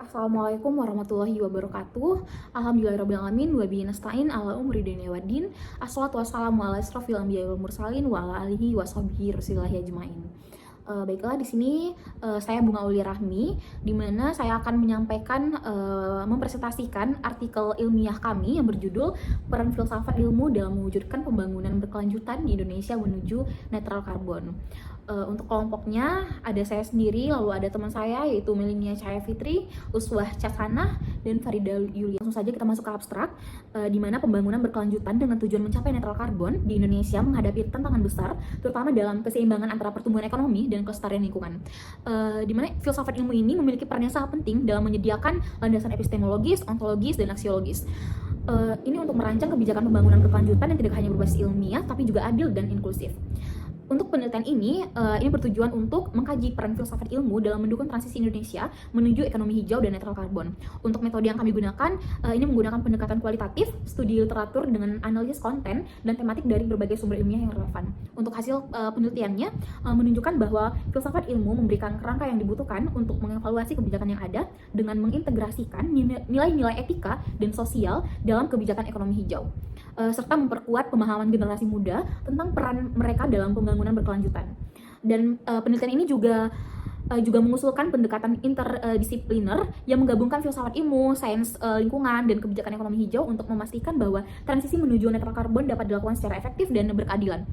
Assalamualaikum warahmatullahi wabarakatuh. Alhamdulillahirrahmanirrahim. Wa bihi nasta'in ala umri dunya waddin. Assalatu wassalamu ala asrofil anbiya'i wal mursalin wa ala alihi wa sahbihi rasulillahi ajmain. Baiklah, di sini saya Bunga Uli Rahmi, di mana saya akan menyampaikan mempresentasikan artikel ilmiah kami yang berjudul Peran Filsafat Ilmu dalam Mewujudkan Pembangunan Berkelanjutan di Indonesia Menuju Netral Karbon. Untuk kelompoknya ada saya sendiri, lalu ada teman saya yaitu Melinia Cahaya Fitri, Uswah Casanah, dan Farida Yulia. Langsung saja kita masuk ke abstrak, di mana pembangunan berkelanjutan dengan tujuan mencapai netral karbon di Indonesia menghadapi tantangan besar, terutama dalam keseimbangan antara pertumbuhan ekonomi dan kelestarian lingkungan. Di mana filsafat ilmu ini memiliki peran yang sangat penting dalam menyediakan landasan epistemologis, ontologis, dan aksiologis. Ini untuk merancang kebijakan pembangunan berkelanjutan yang tidak hanya berbasis ilmiah, tapi juga adil dan inklusif. Untuk penelitian ini bertujuan untuk mengkaji peran filsafat ilmu dalam mendukung transisi Indonesia menuju ekonomi hijau dan netral karbon. Untuk metode yang kami gunakan, ini menggunakan pendekatan kualitatif, studi literatur dengan analisis konten dan tematik dari berbagai sumber ilmiah yang relevan. Untuk hasil penelitiannya menunjukkan bahwa filsafat ilmu memberikan kerangka yang dibutuhkan untuk mengevaluasi kebijakan yang ada dengan mengintegrasikan nilai-nilai etika dan sosial dalam kebijakan ekonomi hijau, serta memperkuat pemahaman generasi muda tentang peran mereka dalam pembangunan berkelanjutan. Dan penelitian ini juga mengusulkan pendekatan interdisipliner yang menggabungkan filsafat ilmu, sains lingkungan, dan kebijakan ekonomi hijau untuk memastikan bahwa transisi menuju netral karbon dapat dilakukan secara efektif dan berkeadilan.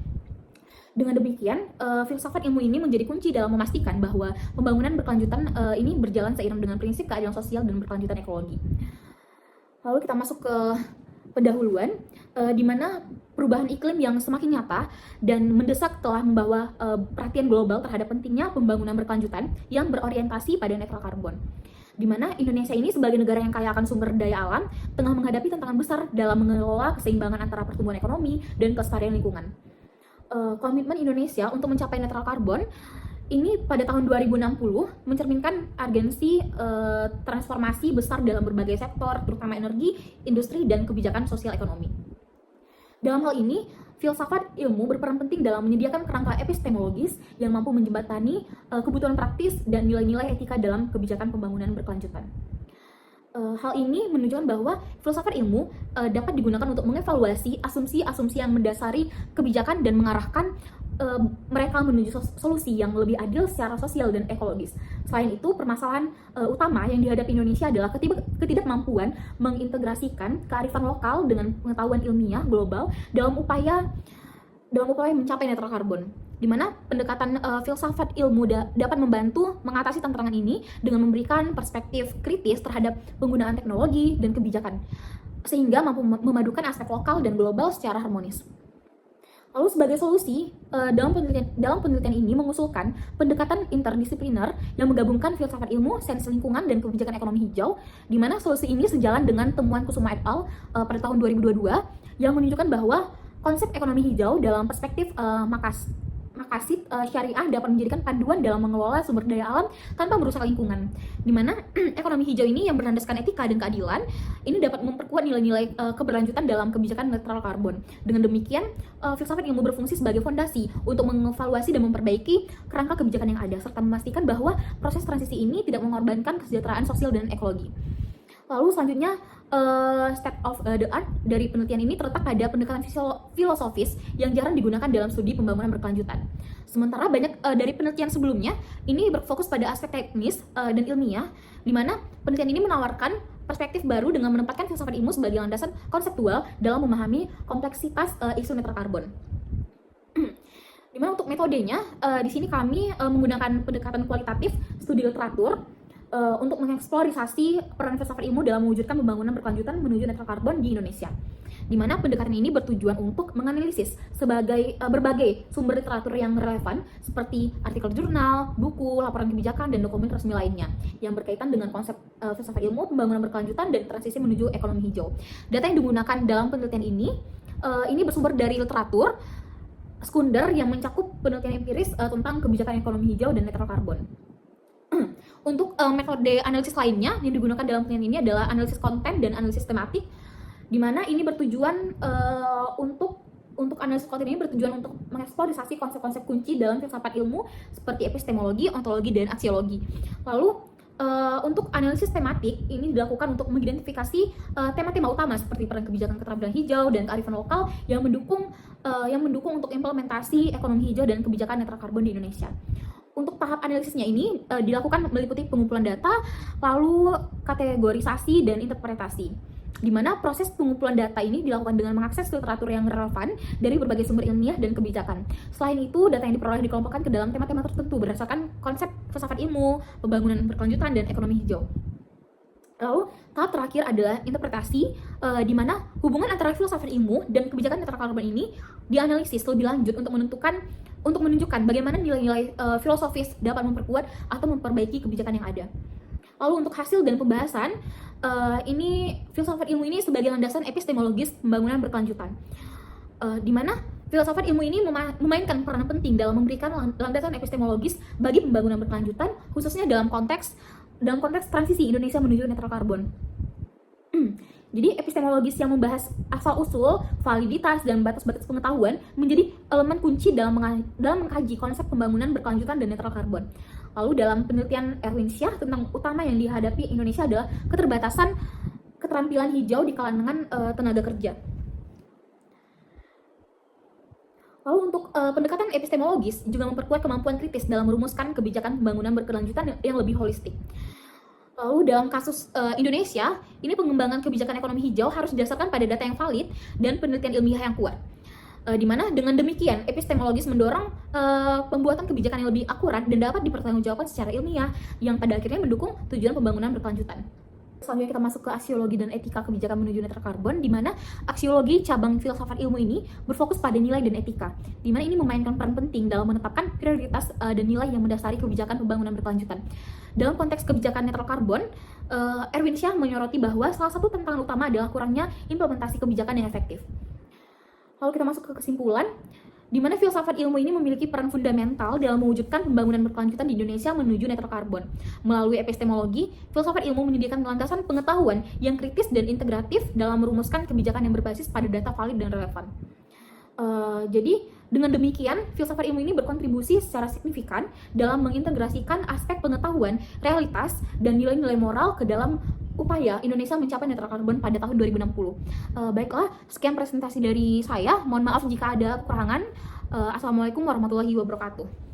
Dengan demikian, filsafat ilmu ini menjadi kunci dalam memastikan bahwa pembangunan berkelanjutan ini berjalan seiring dengan prinsip keadilan sosial dan berkelanjutan ekologi. Lalu kita masuk ke pendahuluan, di mana perubahan iklim yang semakin nyata dan mendesak telah membawa perhatian global terhadap pentingnya pembangunan berkelanjutan yang berorientasi pada netral karbon. Di mana Indonesia ini sebagai negara yang kaya akan sumber daya alam tengah menghadapi tantangan besar dalam mengelola keseimbangan antara pertumbuhan ekonomi dan kelestarian lingkungan. Komitmen Indonesia untuk mencapai netral karbon ini pada tahun 2060 mencerminkan urgensi transformasi besar dalam berbagai sektor, terutama energi, industri, dan kebijakan sosial ekonomi. Dalam hal ini, filsafat ilmu berperan penting dalam menyediakan kerangka epistemologis yang mampu menjembatani kebutuhan praktis dan nilai-nilai etika dalam kebijakan pembangunan berkelanjutan. Hal ini menunjukkan bahwa filsafat ilmu dapat digunakan untuk mengevaluasi asumsi-asumsi yang mendasari kebijakan dan mengarahkan mereka menuju solusi yang lebih adil secara sosial dan ekologis. Selain itu, permasalahan utama yang dihadapi Indonesia adalah ketidakmampuan mengintegrasikan kearifan lokal dengan pengetahuan ilmiah global dalam upaya mencapai netral karbon, di mana pendekatan filsafat ilmu dapat membantu mengatasi tantangan ini dengan memberikan perspektif kritis terhadap penggunaan teknologi dan kebijakan, sehingga mampu memadukan aspek lokal dan global secara harmonis. Lalu sebagai solusi, dalam penelitian ini mengusulkan pendekatan interdisipliner yang menggabungkan filsafat ilmu, sains lingkungan, dan kebijakan ekonomi hijau, di mana solusi ini sejalan dengan temuan Kusuma et al. Pada tahun 2022 yang menunjukkan bahwa konsep ekonomi hijau dalam perspektif makasid syariah dapat menjadikan panduan dalam mengelola sumber daya alam tanpa merusak lingkungan, di mana ekonomi hijau ini yang berlandaskan etika dan keadilan ini dapat memperkuat nilai-nilai keberlanjutan dalam kebijakan netral karbon. Dengan demikian, filsafat ilmu berfungsi sebagai fondasi untuk mengevaluasi dan memperbaiki kerangka kebijakan yang ada, serta memastikan bahwa proses transisi ini tidak mengorbankan kesejahteraan sosial dan ekologi. Lalu selanjutnya, state of the art dari penelitian ini terletak pada pendekatan filosofis yang jarang digunakan dalam studi pembangunan berkelanjutan. Sementara banyak dari penelitian sebelumnya ini berfokus pada aspek teknis dan ilmiah, di mana penelitian ini menawarkan perspektif baru dengan menempatkan filsafat ilmu sebagai landasan konseptual dalam memahami kompleksitas isu netral karbon. Di mana untuk metodenya, di sini kami menggunakan pendekatan kualitatif, studi literatur, untuk mengeksplorasi peran filsafat ilmu dalam mewujudkan pembangunan berkelanjutan menuju netral karbon di Indonesia. Di mana pendekatan ini bertujuan untuk menganalisis berbagai sumber literatur yang relevan seperti artikel jurnal, buku, laporan kebijakan, dan dokumen resmi lainnya yang berkaitan dengan konsep filsafat ilmu, pembangunan berkelanjutan, dan transisi menuju ekonomi hijau. Data yang digunakan dalam penelitian ini bersumber dari literatur sekunder yang mencakup penelitian empiris tentang kebijakan ekonomi hijau dan netral karbon. Untuk metode analisis lainnya yang digunakan dalam penelitian ini adalah analisis konten dan analisis tematik, di mana ini bertujuan untuk analisis konten ini bertujuan untuk mengeksplorasi konsep-konsep kunci dalam filsafat ilmu seperti epistemologi, ontologi, dan aksiologi. Lalu Untuk analisis tematik ini dilakukan untuk mengidentifikasi tema-tema utama seperti peran kebijakan keterampilan hijau dan kearifan lokal yang mendukung untuk implementasi ekonomi hijau dan kebijakan netral karbon di Indonesia. Untuk tahap analisisnya ini dilakukan meliputi pengumpulan data, lalu kategorisasi dan interpretasi, di mana proses pengumpulan data ini dilakukan dengan mengakses literatur yang relevan dari berbagai sumber ilmiah dan kebijakan. Selain itu, data yang diperoleh dikelompokkan ke dalam tema-tema tertentu berdasarkan konsep filsafat ilmu, pembangunan berkelanjutan, dan ekonomi hijau. Lalu, tahap terakhir adalah interpretasi, di mana hubungan antara filsafat ilmu dan kebijakan netral karbon ini dianalisis lebih lanjut untuk menunjukkan bagaimana nilai-nilai filosofis dapat memperkuat atau memperbaiki kebijakan yang ada. Lalu untuk hasil dan pembahasan, ini filsafat ilmu ini sebagai landasan epistemologis pembangunan berkelanjutan, di mana filsafat ilmu ini memainkan peran penting dalam memberikan landasan epistemologis bagi pembangunan berkelanjutan, khususnya dalam konteks transisi Indonesia menuju netral karbon. Jadi epistemologis yang membahas asal-usul, validitas, dan batas-batas pengetahuan menjadi elemen kunci dalam mengkaji konsep pembangunan berkelanjutan dan netral karbon. Lalu dalam penelitian Erwin Syah tentang utama yang dihadapi Indonesia adalah keterbatasan keterampilan hijau di kalangan tenaga kerja. Lalu untuk pendekatan epistemologis juga memperkuat kemampuan kritis dalam merumuskan kebijakan pembangunan berkelanjutan yang lebih holistik. Lalu dalam kasus Indonesia, ini pengembangan kebijakan ekonomi hijau harus didasarkan pada data yang valid dan penelitian ilmiah yang kuat. Di mana dengan demikian epistemologis mendorong pembuatan kebijakan yang lebih akurat dan dapat dipertanggungjawabkan secara ilmiah yang pada akhirnya mendukung tujuan pembangunan berkelanjutan. Selanjutnya kita masuk ke aksiologi dan etika kebijakan menuju netral karbon, di mana aksiologi cabang filsafat ilmu ini berfokus pada nilai dan etika, di mana ini memainkan peran penting dalam menetapkan prioritas dan nilai yang mendasari kebijakan pembangunan berkelanjutan. Dalam konteks kebijakan netral karbon, Erwin Syah menyoroti bahwa salah satu tantangan utama adalah kurangnya implementasi kebijakan yang efektif. Lalu kita masuk ke kesimpulan, di mana filsafat ilmu ini memiliki peran fundamental dalam mewujudkan pembangunan berkelanjutan di Indonesia menuju netral karbon. Melalui epistemologi, filsafat ilmu menyediakan landasan pengetahuan yang kritis dan integratif dalam merumuskan kebijakan yang berbasis pada data valid dan relevan. Jadi, dengan demikian, filsafat ilmu ini berkontribusi secara signifikan dalam mengintegrasikan aspek pengetahuan, realitas, dan nilai-nilai moral ke dalam upaya Indonesia mencapai netral karbon pada tahun 2060. Baiklah, sekian presentasi dari saya. Mohon maaf jika ada kekurangan. Assalamualaikum warahmatullahi wabarakatuh.